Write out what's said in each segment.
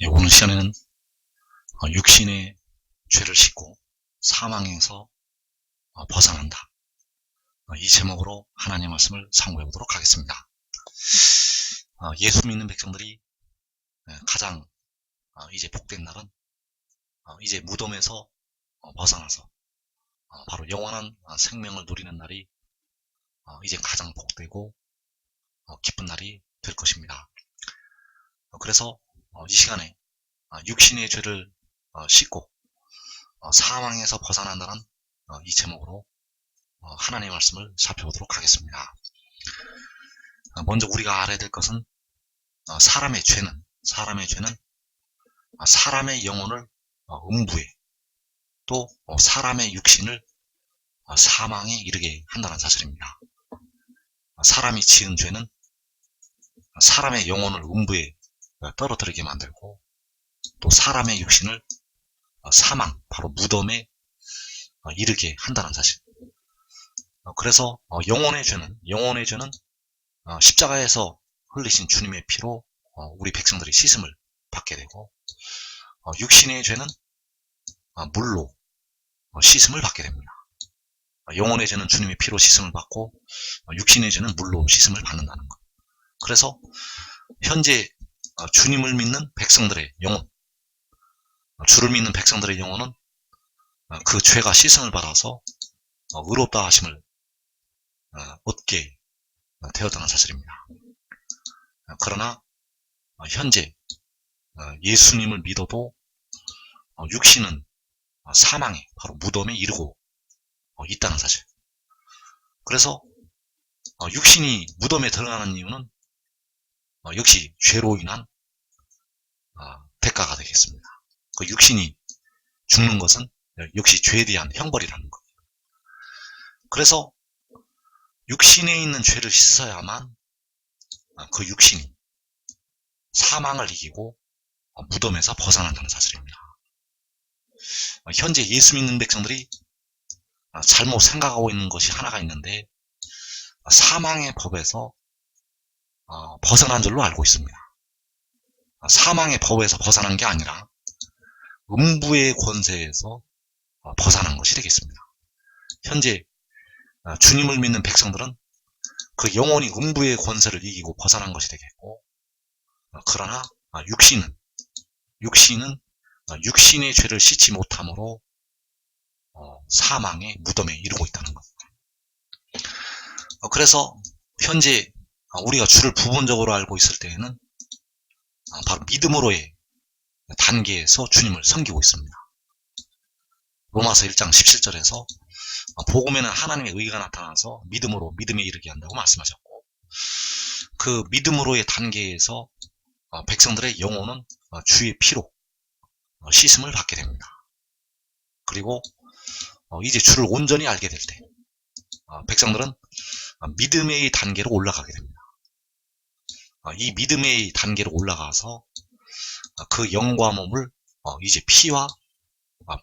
오늘 시간에는 육신의 죄를 씻고 사망에서 벗어난다. 이 제목으로 하나님의 말씀을 상고해 보도록 하겠습니다. 예수 믿는 백성들이 가장 이제 복된 날은 이제 무덤에서 벗어나서 바로 영원한 생명을 누리는 날이 이제 가장 복되고 기쁜 날이 될 것입니다. 그래서 이 시간에 육신의 죄를 씻고 사망에서 벗어난다는 이 제목으로 하나님의 말씀을 살펴보도록 하겠습니다. 먼저 우리가 알아야 될 것은 사람의 죄는 사람의 영혼을 음부에 또 사람의 육신을 사망에 이르게 한다는 사실입니다. 사람이 지은 죄는 사람의 영혼을 음부에 떨어뜨리게 만들고 또 사람의 육신을 사망, 바로 무덤에 이르게 한다는 사실. 그래서 영혼의 죄는 십자가에서 흘리신 주님의 피로 우리 백성들이 씻음을 받게 되고, 육신의 죄는 물로 씻음을 받게 됩니다. 영혼의 죄는 주님의 피로 씻음을 받고 육신의 죄는 물로 씻음을 받는다는 것. 그래서 현재 주님을 믿는 백성들의 영혼, 주를 믿는 백성들의 영혼은 그 죄가 씻음을 받아서 의롭다 하심을 얻게 되었다는 사실입니다. 그러나 현재 예수님을 믿어도 육신은 사망에, 바로 무덤에 이르고 있다는 사실. 그래서 육신이 무덤에 들어가는 이유는 역시 죄로 인한 대가가 되겠습니다. 그 육신이 죽는 것은 역시 죄에 대한 형벌이라는 것. 그래서 육신에 있는 죄를 씻어야만 그 육신이 사망을 이기고 무덤에서 벗어난다는 사실입니다. 현재 예수 믿는 백성들이 잘못 생각하고 있는 것이 하나가 있는데, 사망의 법에서 벗어난 줄로 알고 있습니다. 사망의 법에서 벗어난 게 아니라 음부의 권세에서 벗어난 것이 되겠습니다. 현재 주님을 믿는 백성들은 그 영혼이 음부의 권세를 이기고 벗어난 것이 되겠고, 그러나 육신은 육신의 죄를 씻지 못함으로 사망의 무덤에 이르고 있다는 것. 그래서 현재 우리가 주를 부분적으로 알고 있을 때에는 바로 믿음으로의 단계에서 주님을 섬기고 있습니다. 로마서 1장 17절에서 복음에는 하나님의 의가 나타나서 믿음으로 믿음에 이르게 한다고 말씀하셨고, 그 믿음으로의 단계에서 백성들의 영혼은 주의 피로 씻음을 받게 됩니다. 그리고 이제 주를 온전히 알게 될 때 백성들은 믿음의 단계로 올라가게 됩니다. 이 믿음의 단계로 올라가서 그 영과 몸을 이제 피와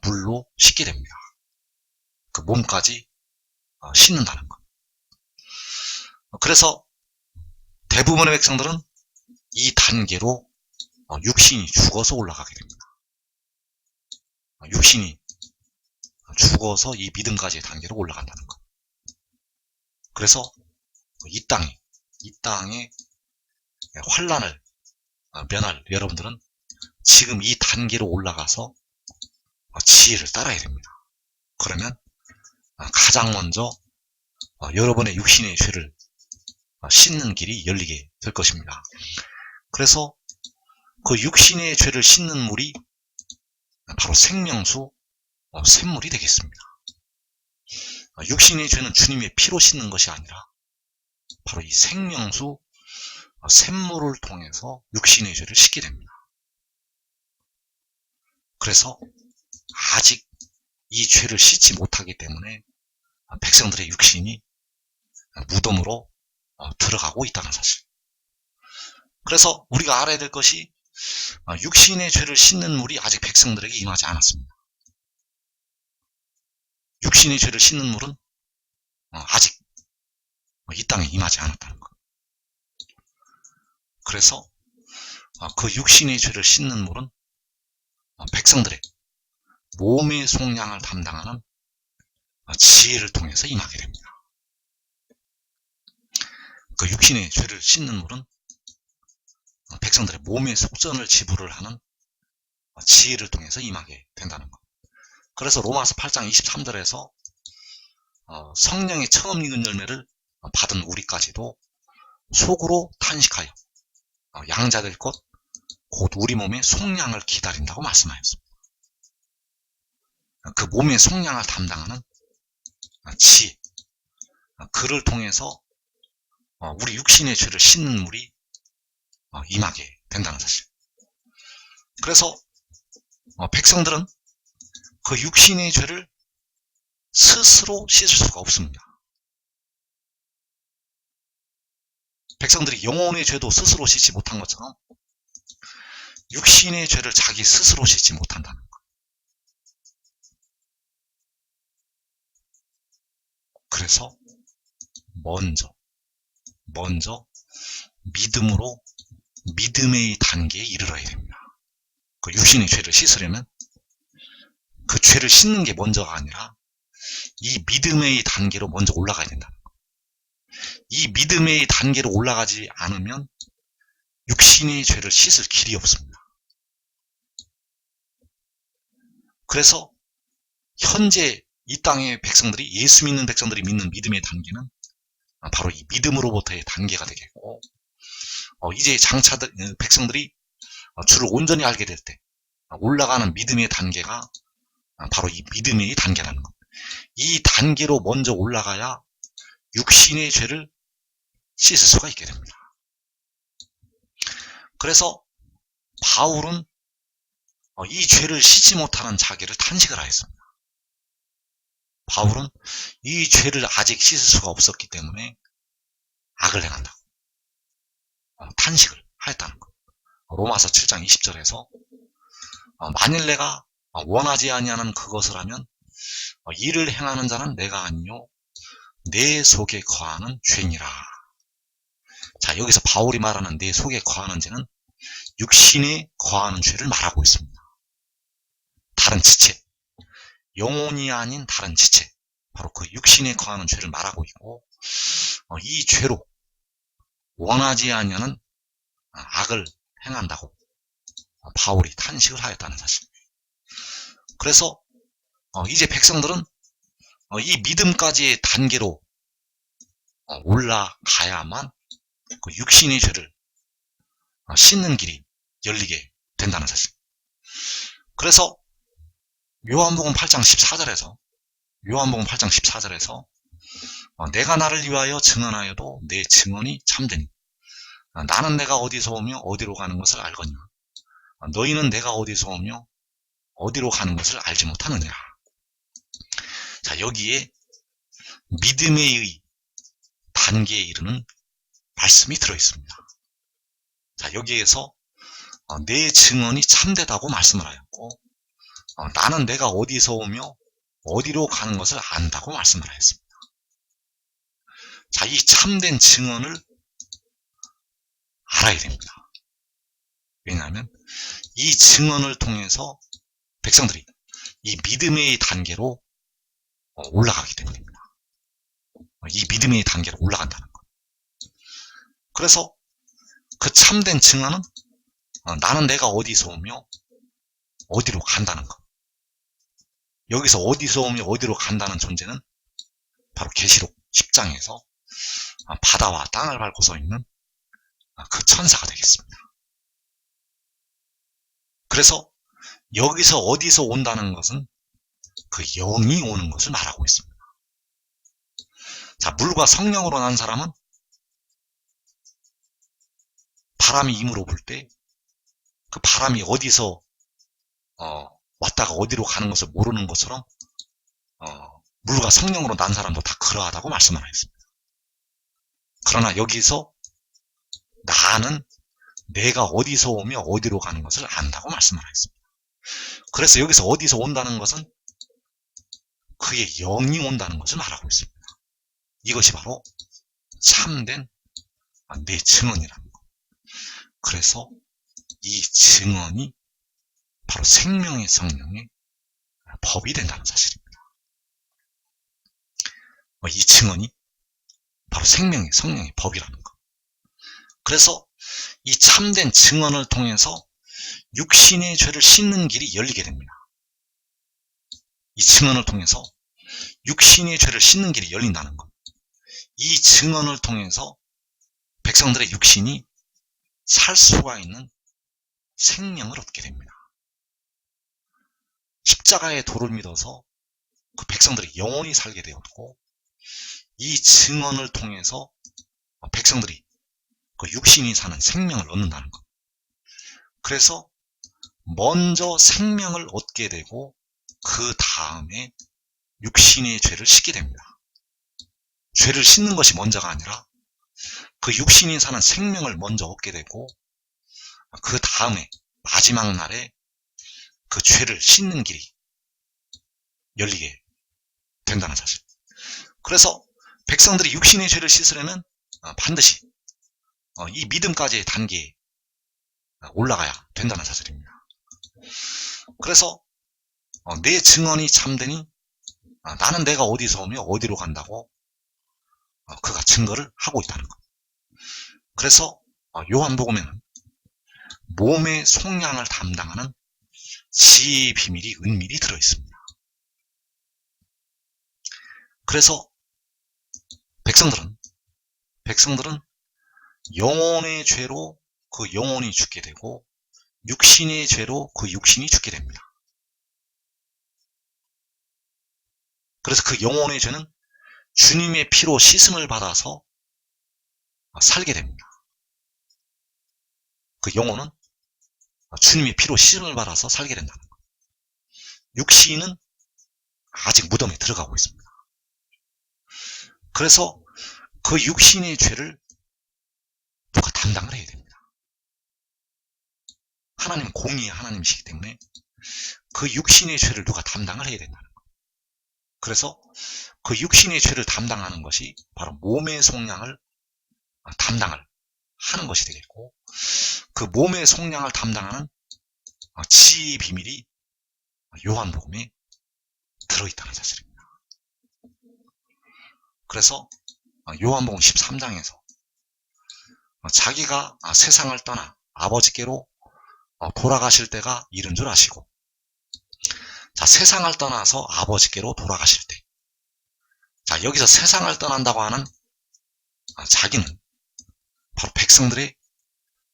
물로 씻게 됩니다. 그 몸까지 씻는다는 것. 그래서 대부분의 백성들은 이 단계로 육신이 죽어서 올라가게 됩니다. 육신이 죽어서 이 믿음까지의 단계로 올라간다는 것. 그래서 이 땅에 환난을 면할 여러분들은 지금 이 단계로 올라가서 지혜를 따라야 됩니다. 그러면 가장 먼저 여러분의 육신의 죄를 씻는 길이 열리게 될 것입니다. 그래서 그 육신의 죄를 씻는 물이 바로 생명수 샘물이 되겠습니다. 육신의 죄는 주님의 피로 씻는 것이 아니라 바로 이 생명수 샘물을 통해서 육신의 죄를 씻게 됩니다. 그래서 아직 이 죄를 씻지 못하기 때문에 백성들의 육신이 무덤으로 들어가고 있다는 사실. 그래서 우리가 알아야 될 것이 육신의 죄를 씻는 물이 아직 백성들에게 임하지 않았습니다. 육신의 죄를 씻는 물은 아직 이 땅에 임하지 않았다는 것. 그래서 그 육신의 죄를 씻는 물은 백성들의 몸의 속량을 담당하는 지혜를 통해서 임하게 됩니다. 그 육신의 죄를 씻는 물은 백성들의 몸의 속전을 지불을 하는 지혜를 통해서 임하게 된다는 것. 그래서 로마서 8장 23절에서 성령의 처음 익은 열매를 받은 우리까지도 속으로 탄식하여 양자될 것 곧 우리 몸의 속량을 기다린다고 말씀하였습니다. 그 몸의 속량을 담당하는 지혜, 그를 통해서 우리 육신의 죄를 씻는 물이 임하게 된다는 사실. 그래서 백성들은 그 육신의 죄를 스스로 씻을 수가 없습니다. 백성들이 영혼의 죄도 스스로 씻지 못한 것처럼 육신의 죄를 자기 스스로 씻지 못한다는 것. 그래서 먼저 믿음으로 믿음의 단계에 이르러야 됩니다. 그 육신의 죄를 씻으려면 그 죄를 씻는 게 먼저가 아니라 이 믿음의 단계로 먼저 올라가야 된다는 것. 이 믿음의 단계로 올라가지 않으면 육신의 죄를 씻을 길이 없습니다. 그래서 현재 이 땅의 백성들이, 예수 믿는 백성들이 믿는 믿음의 단계는 바로 이 믿음으로부터의 단계가 되겠고, 이제 백성들이 주를 온전히 알게 될 때 올라가는 믿음의 단계가 바로 이 믿음의 단계라는 것. 이 단계로 먼저 올라가야 육신의 죄를 씻을 수가 있게 됩니다. 그래서 바울은 이 죄를 씻지 못하는 자기를 탄식을 하였습니다. 바울은 이 죄를 아직 씻을 수가 없었기 때문에 악을 행한다고 탄식을 하였다는 것. 로마서 7장 20절에서 만일 내가 원하지 아니하는 그것을 하면 이를 행하는 자는 내가 아니요 내 속에 거하는 죄니라. 자, 여기서 바울이 말하는 내 속에 거하는 죄는 육신에 거하는 죄를 말하고 있습니다. 다른 지체, 영혼이 아닌 다른 지체, 바로 그 육신에 거하는 죄를 말하고 있고, 이 죄로 원하지 아니하는 악을 행한다고 바울이 탄식을 하였다는 사실. 그래서 이제 백성들은 이 믿음까지의 단계로 올라가야만 그 육신의 죄를 씻는 길이 열리게 된다는 사실. 그래서 요한복음 8장 14절에서 내가 나를 위하여 증언하여도 내 증언이 참되니 나는 내가 어디서 오며 어디로 가는 것을 알거니와 너희는 내가 어디서 오며 어디로 가는 것을 알지 못하느냐. 자, 여기에 믿음의 단계에 이르는 말씀이 들어있습니다. 자, 여기에서 내 증언이 참되다고 말씀을 하였고, 나는 내가 어디서 오며 어디로 가는 것을 안다고 말씀을 하였습니다. 자, 이 참된 증언을 알아야 됩니다. 왜냐하면 이 증언을 통해서 백성들이 이 믿음의 단계로 올라가기 때문입니다. 이 믿음의 단계로 올라간다는 것. 그래서 그 참된 증언은 나는 내가 어디서 오며 어디로 간다는 것. 여기서 어디서 오며 어디로 간다는 존재는 바로 계시록 10장에서 바다와 땅을 밟고 서 있는 그 천사가 되겠습니다. 그래서 여기서 어디서 온다는 것은 그 영이 오는 것을 말하고 있습니다. 자, 물과 성령으로 난 사람은 바람이 임으로 불 때 그 바람이 어디서 왔다가 어디로 가는 것을 모르는 것처럼 물과 성령으로 난 사람도 다 그러하다고 말씀을 하였습니다. 그러나 여기서 나는 내가 어디서 오며 어디로 가는 것을 안다고 말씀을 하였습니다. 그래서 여기서 어디서 온다는 것은 그의 영이 온다는 것을 말하고 있습니다. 이것이 바로 참된 내 증언이라는 것. 그래서 이 증언이 바로 생명의 성령의 법이 된다는 사실입니다. 이 증언이 바로 생명의 성령의 법이라는 것. 그래서 이 참된 증언을 통해서 육신의 죄를 씻는 길이 열리게 됩니다. 이 증언을 통해서 육신의 죄를 씻는 길이 열린다는 것. 이 증언을 통해서 백성들의 육신이 살 수가 있는 생명을 얻게 됩니다. 십자가의 도를 믿어서 그 백성들이 영원히 살게 되었고, 이 증언을 통해서 백성들이 그 육신이 사는 생명을 얻는다는 것. 그래서 먼저 생명을 얻게 되고 그 다음에 육신의 죄를 씻게 됩니다. 죄를 씻는 것이 먼저가 아니라 그 육신이 사는 생명을 먼저 얻게 되고 그 다음에 마지막 날에 그 죄를 씻는 길이 열리게 된다는 사실. 그래서 백성들이 육신의 죄를 씻으려면 반드시 이 믿음까지의 단계에 올라가야 된다는 사실입니다. 그래서 내 증언이 참되니 나는 내가 어디서 오며 어디로 간다고 그가 증거를 하고 있다는 것. 그래서 요한복음에는 몸의 속량을 담당하는 지혜의 비밀이 은밀히 들어있습니다. 그래서 백성들은 영혼의 죄로 그 영혼이 죽게 되고 육신의 죄로 그 육신이 죽게 됩니다. 그래서 그 영혼의 죄는 주님의 피로 씻음을 받아서 살게 됩니다. 그 영혼은 주님의 피로 씻음을 받아서 살게 된다는 것. 육신은 아직 무덤에 들어가고 있습니다. 그래서 그 육신의 죄를 누가 담당을 해야 됩니다. 하나님은 공의의 하나님이시기 때문에 그 육신의 죄를 누가 담당을 해야 된다는 것. 그래서 그 육신의 죄를 담당하는 것이 바로 몸의 속량을 담당을 하는 것이 되겠고, 그 몸의 속량을 담당하는 지혜의 비밀이 요한복음에 들어있다는 사실입니다. 그래서 요한복음 13장에서 자기가 세상을 떠나 아버지께로 돌아가실 때가 이른 줄 아시고, 자, 세상을 떠나서 아버지께로 돌아가실 때, 자, 여기서 세상을 떠난다고 하는 자기는 바로 백성들의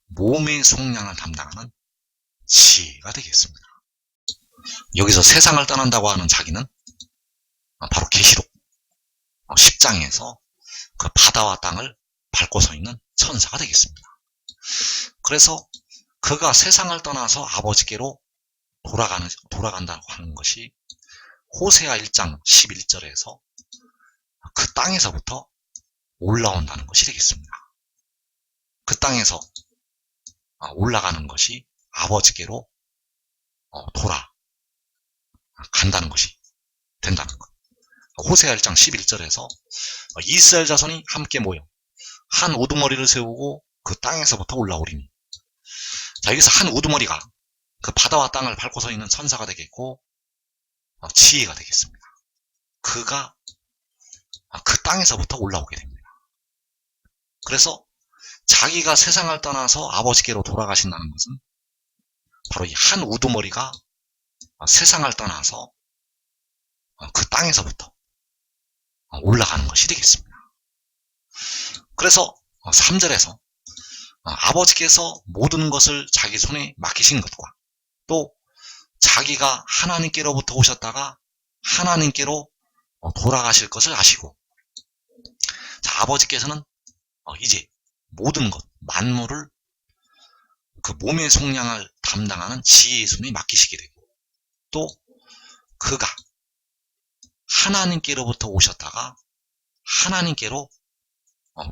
몸의 속량을 담당하는 지혜가 되겠습니다. 여기서 세상을 떠난다고 하는 자기는 바로 계시록 10장에서 그 바다와 땅을 밟고 서 있는 천사가 되겠습니다. 그래서 그가 세상을 떠나서 아버지께로 돌아간다고 하는 것이 호세아 1장 11절에서 그 땅에서부터 올라온다는 것이 되겠습니다. 그 땅에서 올라가는 것이 아버지께로 돌아간다는 것이 된다는 것. 호세아 1장 11절에서 이스라엘 자손이 함께 모여 한 우두머리를 세우고 그 땅에서부터 올라오리니, 자, 여기서 한 우두머리가 그 바다와 땅을 밟고 서 있는 천사가 되겠고 지혜가 되겠습니다. 그가 그 땅에서부터 올라오게 됩니다. 그래서 자기가 세상을 떠나서 아버지께로 돌아가신다는 것은 바로 이 한 우두머리가 세상을 떠나서 그 땅에서부터 올라가는 것이 되겠습니다. 그래서 3절에서 아버지께서 모든 것을 자기 손에 맡기신 것과 또 자기가 하나님께로부터 오셨다가 하나님께로 돌아가실 것을 아시고, 자, 아버지께서는 이제 모든 것, 만물을 그 몸의 속량을 담당하는 지혜의 손에 맡기시게 되고, 또 그가 하나님께로부터 오셨다가 하나님께로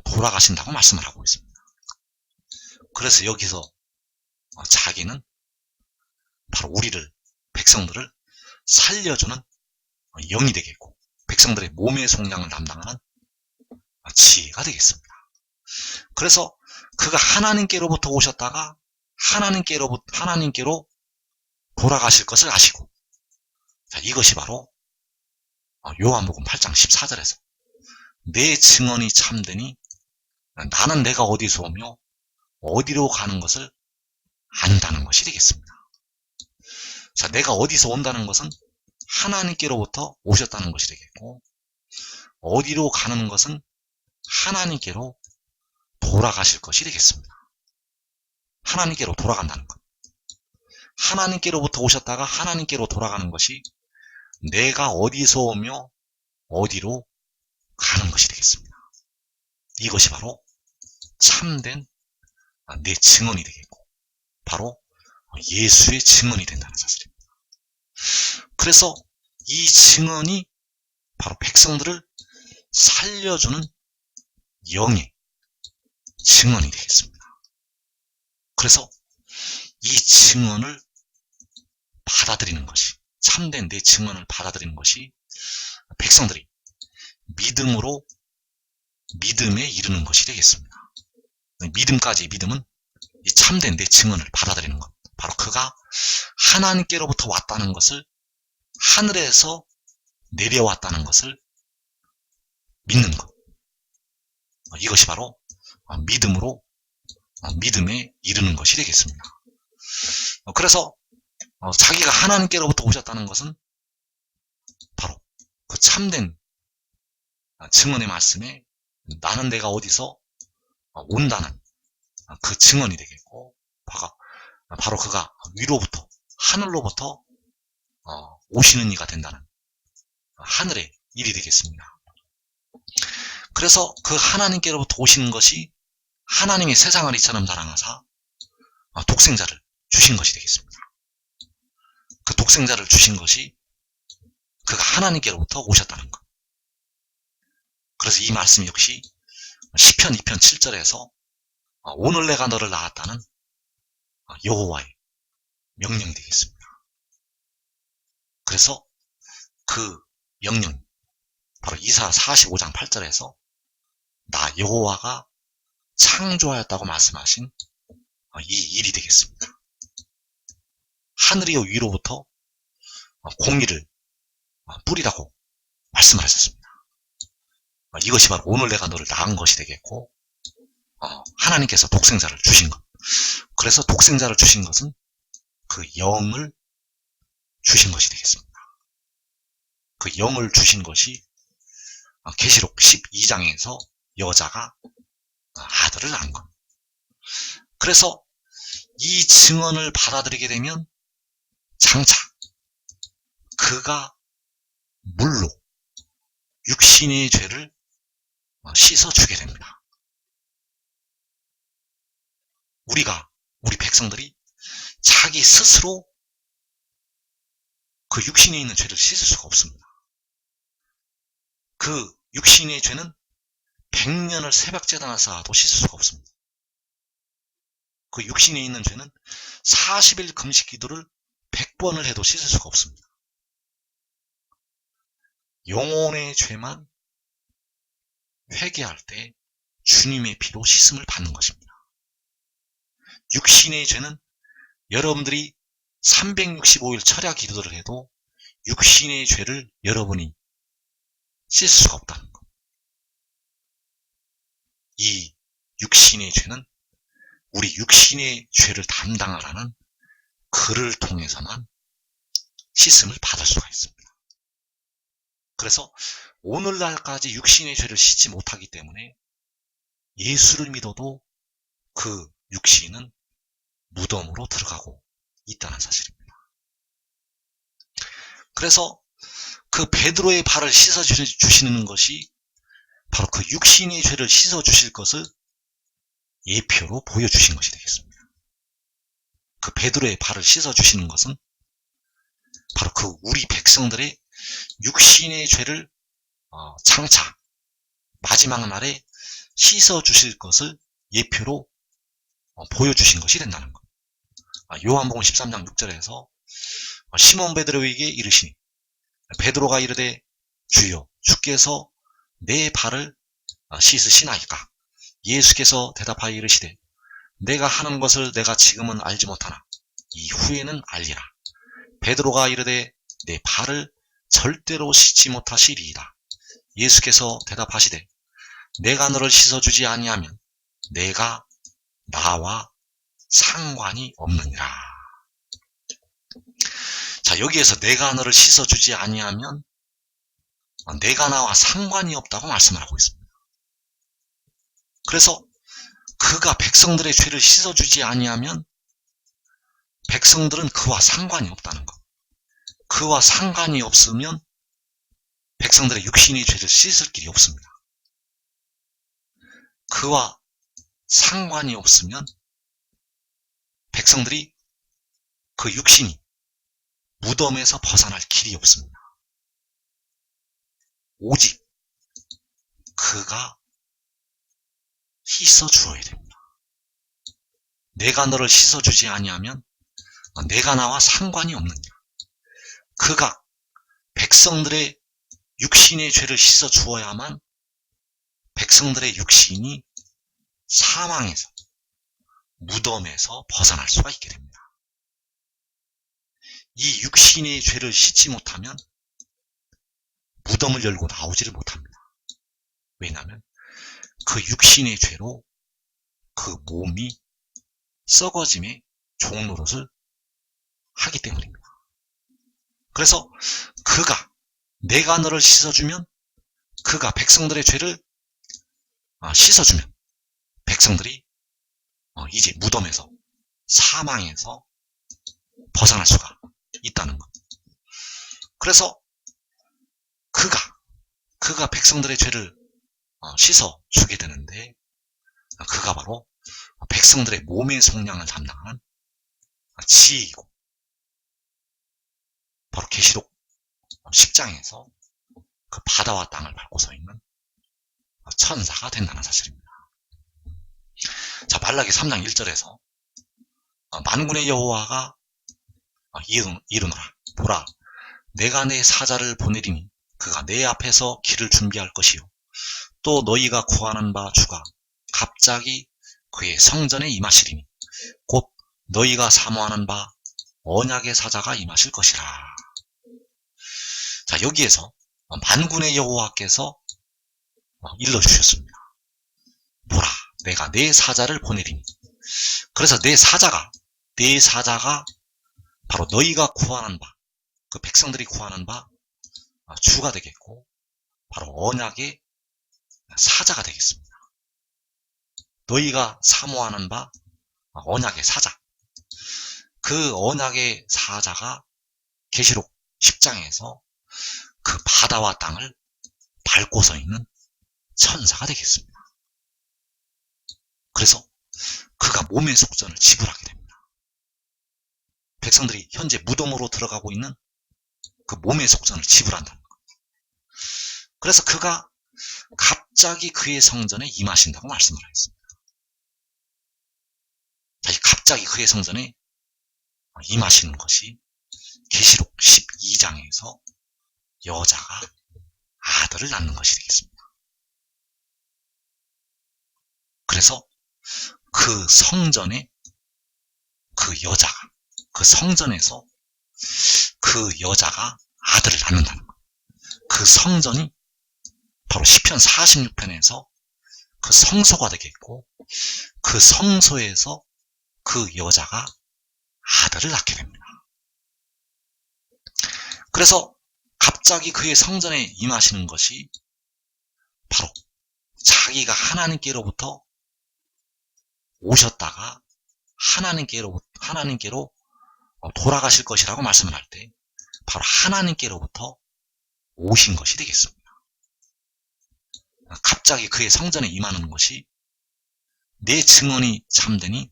돌아가신다고 말씀을 하고 있습니다. 그래서 여기서 자기는 바로 우리를, 백성들을 살려주는 영이 되겠고 백성들의 몸의 속량을 담당하는 지혜가 되겠습니다. 그래서 그가 하나님께로부터 오셨다가 하나님께로 돌아가실 것을 아시고, 자, 이것이 바로 요한복음 8장 14절에서 내 증언이 참되니 나는 내가 어디서 오며 어디로 가는 것을 안다는 것이 되겠습니다. 자, 내가 어디서 온다는 것은 하나님께로부터 오셨다는 것이 되겠고, 어디로 가는 것은 하나님께로 돌아가실 것이 되겠습니다. 하나님께로 돌아간다는 것. 하나님께로부터 오셨다가 하나님께로 돌아가는 것이 내가 어디서 오며 어디로 가는 것이 되겠습니다. 이것이 바로 참된 내 증언이 되겠고, 바로 예수의 증언이 된다는 사실입니다. 그래서 이 증언이 바로 백성들을 살려주는 영의 증언이 되겠습니다. 그래서 이 증언을 받아들이는 것이, 참된 내 증언을 받아들이는 것이 백성들이 믿음으로 믿음에 이르는 것이 되겠습니다. 믿음까지 믿음은 이 참된 내 증언을 받아들이는 것. 바로 그가 하나님께로부터 왔다는 것을, 하늘에서 내려왔다는 것을 믿는 것. 이것이 바로 믿음으로 믿음에 이르는 것이 되겠습니다. 그래서 자기가 하나님께로부터 오셨다는 것은 바로 그 참된 증언의 말씀에 나는 내가 어디서 온다는 그 증언이 되겠고, 바로 그가 위로부터, 하늘로부터 오시는 이가 된다는 하늘의 일이 되겠습니다. 그래서 그 하나님께로부터 오시는 것이 하나님이 세상을 이처럼 사랑하사 독생자를 주신 것이 되겠습니다. 그 독생자를 주신 것이 그가 하나님께로부터 오셨다는 것. 그래서 이 말씀 역시 시편 2편 7절에서 오늘 내가 너를 낳았다는 여호와의 명령이 되겠습니다. 그래서 그 명령, 바로 이사 45장 8절에서 나 여호와가 창조하였다고 말씀하신 이 일이 되겠습니다. 하늘이요 위로부터 공의를 뿌리라고 말씀을 하셨습니다. 이것이 바로 오늘 내가 너를 낳은 것이 되겠고, 하나님께서 독생자를 주신 것. 그래서 독생자를 주신 것은 그 영을 주신 것이 되겠습니다. 그 영을 주신 것이 계시록 12장에서 여자가 아들을 낳은 것. 그래서 이 증언을 받아들이게 되면 장차 그가 물로 육신의 죄를 씻어주게 됩니다. 우리 백성들이 자기 스스로 그 육신에 있는 죄를 씻을 수가 없습니다. 그 육신의 죄는 100년을 새벽제단을 쌓아도 씻을 수가 없습니다. 그 육신에 있는 죄는 40일 금식 기도를 100번을 해도 씻을 수가 없습니다. 영혼의 죄만 회개할 때 주님의 피로 씻음을 받는 것입니다. 육신의 죄는 여러분들이 365일 철야 기도를 해도 육신의 죄를 여러분이 씻을 수가 없다는 것. 이 육신의 죄는 우리 육신의 죄를 담당하라는 그를 통해서만 씻음을 받을 수가 있습니다. 그래서 오늘날까지 육신의 죄를 씻지 못하기 때문에 예수를 믿어도 그 육신은 무덤으로 들어가고 있다는 사실입니다. 그래서 그 베드로의 발을 씻어주시는 것이 바로 그 육신의 죄를 씻어주실 것을 예표로 보여주신 것이 되겠습니다. 그 베드로의 발을 씻어주시는 것은 바로 그 우리 백성들의 육신의 죄를 장차 마지막 날에 씻어주실 것을 예표로 보여주신 것이 된다는 것. 요한복음 13장 6절에서 시몬 베드로에게 이르시니 베드로가 이르되 주여 주께서 내 발을 씻으시나이까? 예수께서 대답하여 이르시되 내가 하는 것을 내가 지금은 알지 못하나 이후에는 알리라. 베드로가 이르되 내 발을 절대로 씻지 못하시리이다. 예수께서 대답하시되 내가 너를 씻어주지 아니하면 내가 나와 상관이 없느니라. 자, 여기에서 내가 너를 씻어주지 아니하면 내가 나와 상관이 없다고 말씀을 하고 있습니다. 그래서 그가 백성들의 죄를 씻어주지 아니하면 백성들은 그와 상관이 없다는 것. 그와 상관이 없으면 백성들의 육신의 죄를 씻을 길이 없습니다. 그와 상관이 없으면 백성들이 그 육신이 무덤에서 벗어날 길이 없습니다. 오직 그가 씻어주어야 됩니다. 내가 너를 씻어주지 아니하면 내가 나와 상관이 없느냐. 그가 백성들의 육신의 죄를 씻어주어야만 백성들의 육신이 사망에서 무덤에서 벗어날 수가 있게 됩니다. 이 육신의 죄를 씻지 못하면 무덤을 열고 나오지를 못합니다. 왜냐하면 그 육신의 죄로 그 몸이 썩어짐의 종노릇을 하기 때문입니다. 그래서 그가 내가 너를 씻어주면 그가 백성들의 죄를 씻어주면 백성들이 이제 무덤에서 사망에서 벗어날 수가 있다는 것. 그래서 그가 백성들의 죄를 씻어주게 되는데 그가 바로 백성들의 몸의 속량을 담당하는 지혜이고 바로 계시록 10장에서 그 바다와 땅을 밟고 서 있는 천사가 된다는 사실입니다. 자, 말라기 3장 1절에서 만군의 여호와가 이르노라. 보라, 내가 내 사자를 보내리니 그가 내 앞에서 길을 준비할 것이요 또 너희가 구하는 바 주가 갑자기 그의 성전에 임하시리니 곧 너희가 사모하는 바 언약의 사자가 임하실 것이라. 자, 여기에서 만군의 여호와께서 일러주셨습니다. 보라, 내가 내 사자를 보내리니. 그래서 내 사자가 바로 너희가 구하는 바, 그 백성들이 구하는 바 주가 되겠고 바로 언약의 사자가 되겠습니다. 너희가 사모하는 바 언약의 사자. 그 언약의 사자가 계시록 10장에서 그 바다와 땅을 밟고 서 있는 천사가 되겠습니다. 그래서 그가 몸의 속전을 지불하게 됩니다. 백성들이 현재 무덤으로 들어가고 있는 그 몸의 속전을 지불한다는 것. 그래서 그가 갑자기 그의 성전에 임하신다고 말씀을 하겠습니다. 자, 갑자기 그의 성전에 임하시는 것이 계시록 12장에서 여자가 아들을 낳는 것이 되겠습니다. 그래서 그 성전에 그 여자가, 그 성전에서 그 여자가 아들을 낳는다는 것. 그 성전이 바로 시편 46편에서 그 성소가 되겠고 그 성소에서 그 여자가 아들을 낳게 됩니다. 그래서 갑자기 그의 성전에 임하시는 것이 바로 자기가 하나님께로부터 오셨다가 하나님께로 돌아가실 것이라고 말씀을 할 때 바로 하나님께로부터 오신 것이 되겠습니다. 갑자기 그의 성전에 임하는 것이 내 증언이 참되니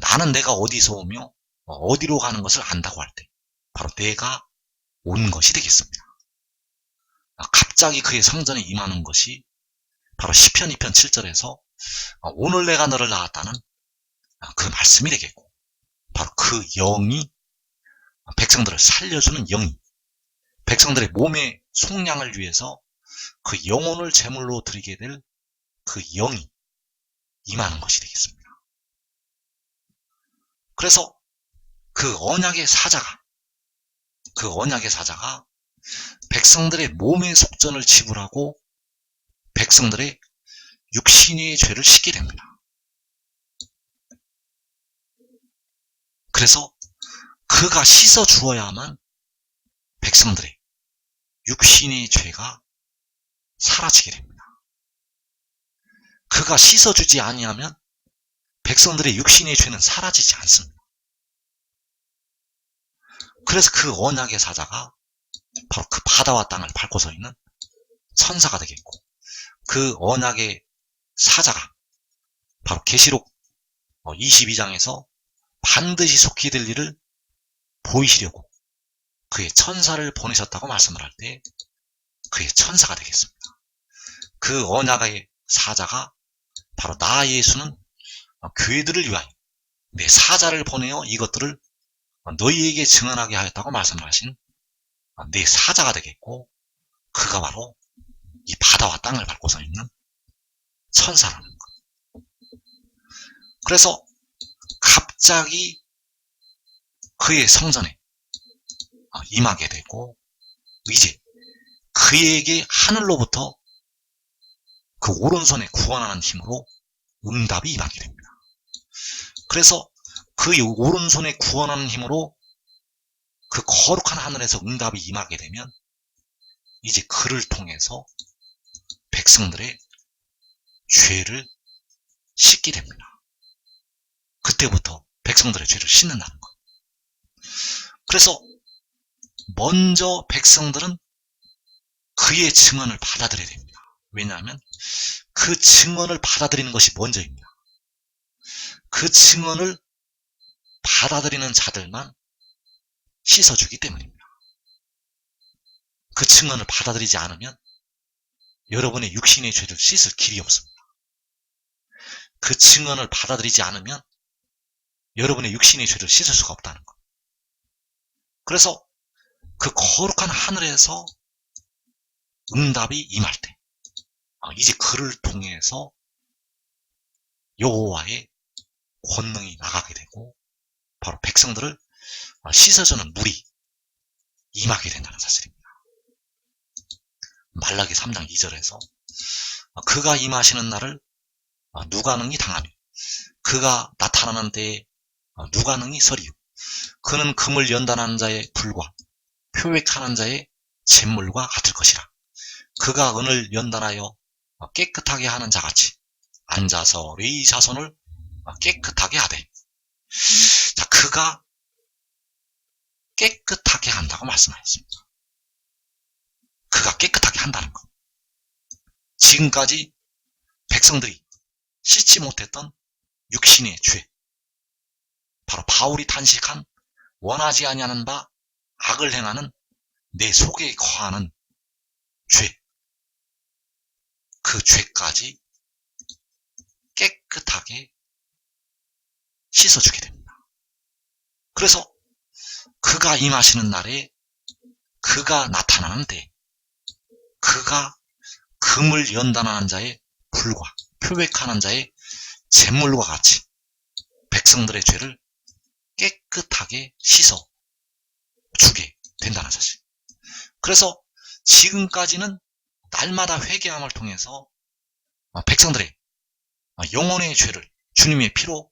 나는 내가 어디서 오며 어디로 가는 것을 안다고 할 때 바로 내가 온 것이 되겠습니다. 갑자기 그의 성전에 임하는 것이 바로 시편 2편 7절에서 오늘 내가 너를 낳았다는 그 말씀이 되겠고 바로 그 영이 백성들을 살려주는 영이 백성들의 몸의 속량을 위해서 그 영혼을 제물로 드리게 될 그 영이 임하는 것이 되겠습니다. 그래서 그 언약의 사자가 백성들의 몸의 속전을 지불하고 백성들의 육신의 죄를 씻게 됩니다. 그래서 그가 씻어 주어야만 백성들의 육신의 죄가 사라지게 됩니다. 그가 씻어주지 아니하면 백성들의 육신의 죄는 사라지지 않습니다. 그래서 그 언약의 사자가 바로 그 바다와 땅을 밟고 서 있는 천사가 되겠고, 그 언약의 사자가 바로 계시록 22장에서 반드시 속히 될 일을 보이시려고 그의 천사를 보내셨다고 말씀을 할 때 그의 천사가 되겠습니다. 그 언약의 사자가 바로 나 예수는 교회들을 위하여 내 사자를 보내어 이것들을 너희에게 증언하게 하였다고 말씀하신 내 사자가 되겠고, 그가 바로 이 바다와 땅을 밟고 서 있는 천사라는 것. 그래서 갑자기 그의 성전에 임하게 되고, 이제 그에게 하늘로부터 그 오른손에 구원하는 힘으로 응답이 임하게 됩니다. 그래서 그 오른손에 구원하는 힘으로 그 거룩한 하늘에서 응답이 임하게 되면 이제 그를 통해서 백성들의 죄를 씻게 됩니다. 그때부터 백성들의 죄를 씻는다는 것. 그래서 먼저 백성들은 그의 증언을 받아들여야 됩니다. 왜냐하면 그 증언을 받아들이는 것이 먼저입니다. 그 증언을 받아들이는 자들만 씻어주기 때문입니다. 그 증언을 받아들이지 않으면 여러분의 육신의 죄를 씻을 길이 없습니다. 그 증언을 받아들이지 않으면 여러분의 육신의 죄를 씻을 수가 없다는 것. 그래서 그 거룩한 하늘에서 응답이 임할 때 이제 그를 통해서 여호와의 권능이 나가게 되고 바로 백성들을 씻어주는 물이 임하게 된다는 사실입니다. 말라기 3장 2절에서 그가 임하시는 날을 누가 능히 당하며 그가 나타나는 때에 누가 능히 서리요. 그는 금을 연단하는 자의 불과 표획하는 자의 잿물과 같을 것이라. 그가 은을 연단하여 깨끗하게 하는 자같이 앉아서 레위 자손을 깨끗하게 하되. 자, 그가 깨끗하게 한다고 말씀하셨습니다. 그가 깨끗하게 한다는 것. 지금까지 백성들이 씻지 못했던 육신의 죄, 바로 바울이 단식한 원하지 아니하는 바 악을 행하는 내 속에 거하는 죄, 그 죄까지 깨끗하게 씻어주게 됩니다. 그래서 그가 임하시는 날에 그가 나타나는 때 그가 금을 연단하는 자의 불과 표백하는 자의 잿물과 같이 백성들의 죄를 깨끗하게 씻어주게 된다는 사실. 그래서 지금까지는 날마다 회개함을 통해서 백성들의 영혼의 죄를 주님의 피로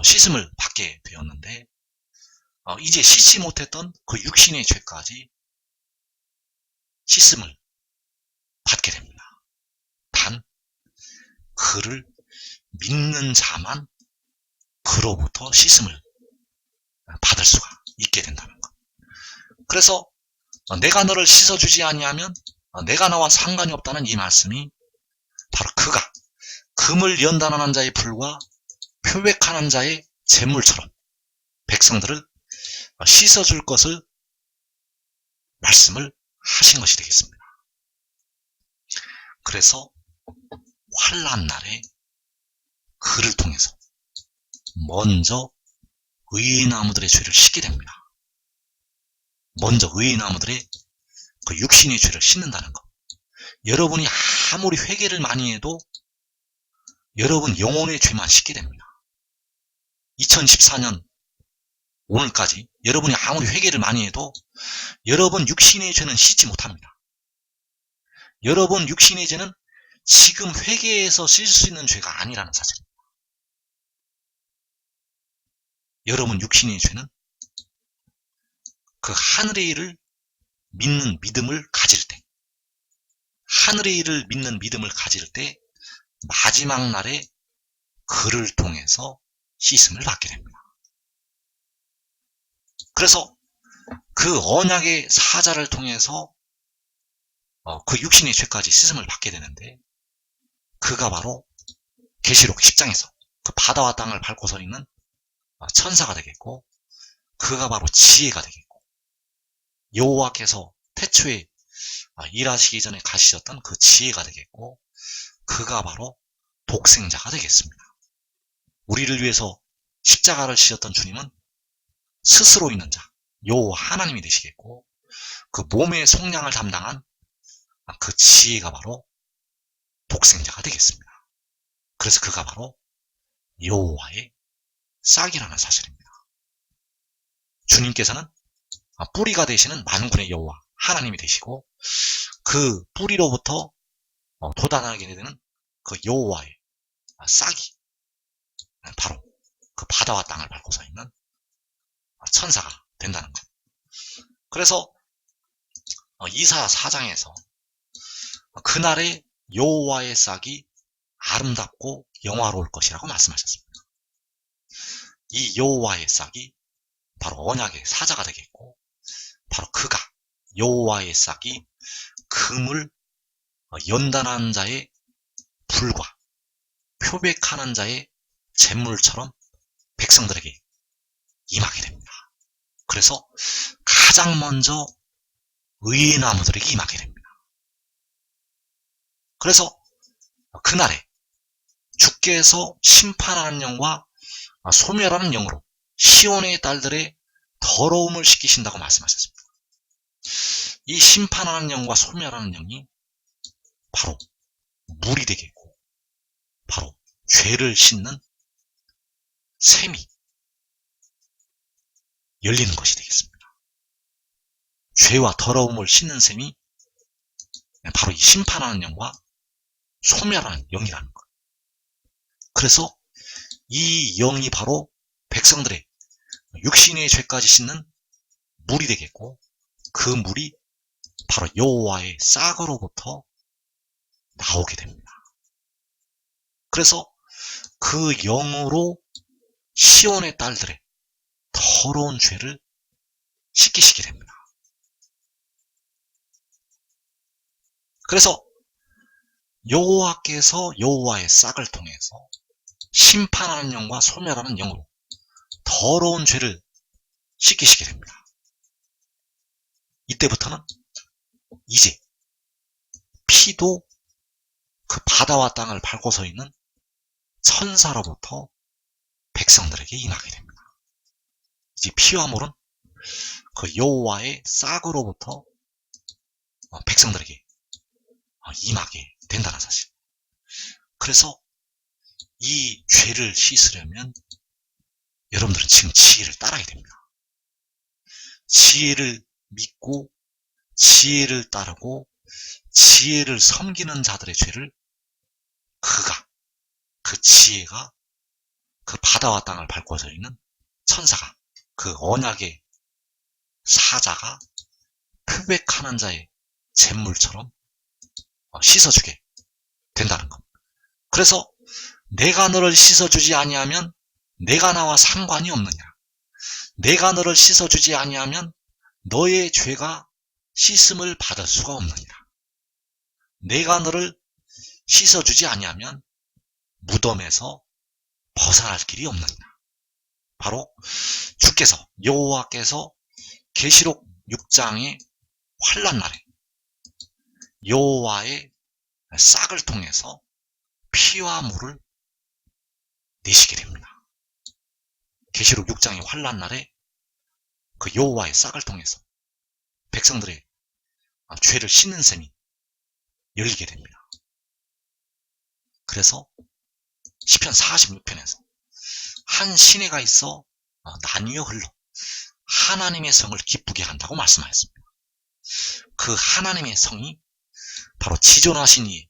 씻음을 받게 되었는데, 이제 씻지 못했던 그 육신의 죄까지 씻음을 받게 됩니다. 단 그를 믿는 자만 그로부터 씻음을 받을 수가 있게 된다는 것. 그래서 내가 너를 씻어주지 아니하면 내가 나와 상관이 없다는 이 말씀이 바로 그가 금을 연단하는 자의 불과 표백하는 자의 잿물처럼 백성들을 씻어줄 것을 말씀을 하신 것이 되겠습니다. 그래서 환난 날에 그를 통해서 먼저 의인 나무들의 죄를 씻게 됩니다. 먼저 의인 나무들의 그 육신의 죄를 씻는다는 것. 여러분이 아무리 회개를 많이 해도 여러분 영혼의 죄만 씻게 됩니다. 2014년 오늘까지 여러분이 아무리 회개를 많이 해도 여러분 육신의 죄는 씻지 못합니다. 여러분 육신의 죄는 지금 회개해서 씻을 수 있는 죄가 아니라는 사실입니다. 여러분 육신의 죄는 그 하늘의 일을 믿는 믿음을 가질 때, 하늘의 일을 믿는 믿음을 가질 때 마지막 날에 그를 통해서 씻음을 받게 됩니다. 그래서 그 언약의 사자를 통해서 그 육신의 죄까지 씻음을 받게 되는데, 그가 바로 계시록 10장에서 그 바다와 땅을 밟고 서 있는 천사가 되겠고, 그가 바로 지혜가 되겠고, 여호와께서 태초에 일하시기 전에 가시셨던 그 지혜가 되겠고, 그가 바로 독생자가 되겠습니다. 우리를 위해서 십자가를 지셨던 주님은 스스로 있는 자, 여호와 하나님이 되시겠고, 그 몸의 속량을 담당한 그 지혜가 바로 독생자가 되겠습니다. 그래서 그가 바로 여호와의 싹이라는 사실입니다. 주님께서는 뿌리가 되시는 만군의 여호와 하나님이 되시고, 그 뿌리로부터 돋아나게 되는 그 여호와의 싹이 바로 그 바다와 땅을 밟고 서 있는 천사가 된다는 것. 그래서 이사야 4장에서 그날의 여호와의 싹이 아름답고 영화로울 것이라고 말씀하셨습니다. 이 여호와의 싹이 바로 언약의 사자가 되겠고, 바로 그가 여호와의 싹이 금을 연단하는 자의 불과 표백하는 자의 잿물처럼 백성들에게 임하게 됩니다. 그래서 가장 먼저 의의 나무들에게 임하게 됩니다. 그래서 그날에 주께서 심판하는 영과 소멸하는 영으로 시온의 딸들의 더러움을 씻기신다고 말씀하셨습니다. 이 심판하는 영과 소멸하는 영이 바로 물이 되겠고, 바로 죄를 씻는 샘이 열리는 것이 되겠습니다. 죄와 더러움을 씻는 샘이 바로 이 심판하는 영과 소멸하는 영이라는 것. 그래서 이 영이 바로 백성들의 육신의 죄까지 씻는 물이 되겠고, 그 물이 바로 여호와의 싹으로부터 나오게 됩니다. 그래서 그 영으로 시온의 딸들의 더러운 죄를 씻기시게 됩니다. 그래서 여호와께서 여호와의 싹을 통해서 심판하는 영과 소멸하는 영으로 더러운 죄를 씻기시게 됩니다. 이때부터는 이제 피도 그 바다와 땅을 밟고 서 있는 천사로부터 백성들에게 임하게 됩니다. 이제 피와 물은 그 여호와의 싹으로부터 백성들에게 임하게 된다는 사실. 그래서 이 죄를 씻으려면 여러분들은 지금 지혜를 따라야 됩니다. 지혜를 믿고 지혜를 따르고 지혜를 섬기는 자들의 죄를 그 지혜가 그 바다와 땅을 밟고 서 있는 천사가, 그 언약의 사자가 표백하는 자의 잿물처럼 씻어주게 된다는 것. 그래서 내가 너를 씻어주지 아니하면 내가 나와 상관이 없느냐, 내가 너를 씻어주지 아니하면 너의 죄가 씻음을 받을 수가 없느니라, 내가 너를 씻어주지 아니하면 무덤에서 벗어날 길이 없느니라. 바로 주께서, 여호와께서 계시록 6장의 환난날에 여호와의 싹을 통해서 피와 물을 내시게 됩니다. 계시록 6장의 환난날에 그 여호와의 싹을 통해서 백성들의 죄를 씻는 셈이 열리게 됩니다. 그래서 시편 46편에서 한 시내가 있어 나뉘어 흘러 하나님의 성을 기쁘게 한다고 말씀하였습니다. 그 하나님의 성이 바로 지존하신 이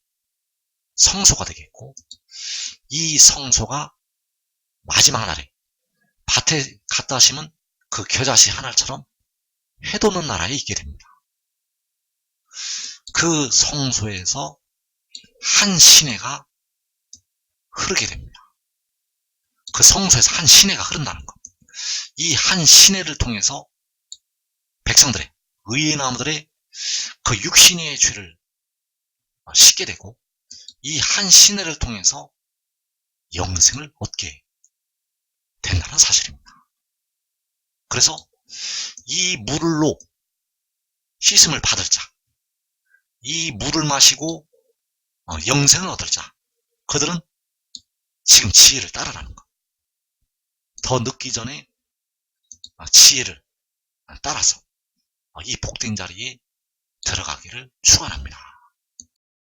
성소가 되겠고, 이 성소가 마지막 날에 밭에 갖다 심은 그 겨자씨 하나처럼 해돋는 나라에 있게 됩니다. 그 성소에서 한 시내가 흐르게 됩니다. 그 성소에서 한 시내가 흐른다는 것. 이 한 시내를 통해서 백성들의, 의인 나무들의 그 육신의 죄를 씻게 되고, 이 한 시내를 통해서 영생을 얻게 된다는 사실입니다. 그래서 이 물로 씻음을 받을 자, 이 물을 마시고 영생을 얻을 자, 그들은 지금 지혜를 따르라는 것. 더 늦기 전에 지혜를 따라서 이 복된 자리에 들어가기를 축원합니다.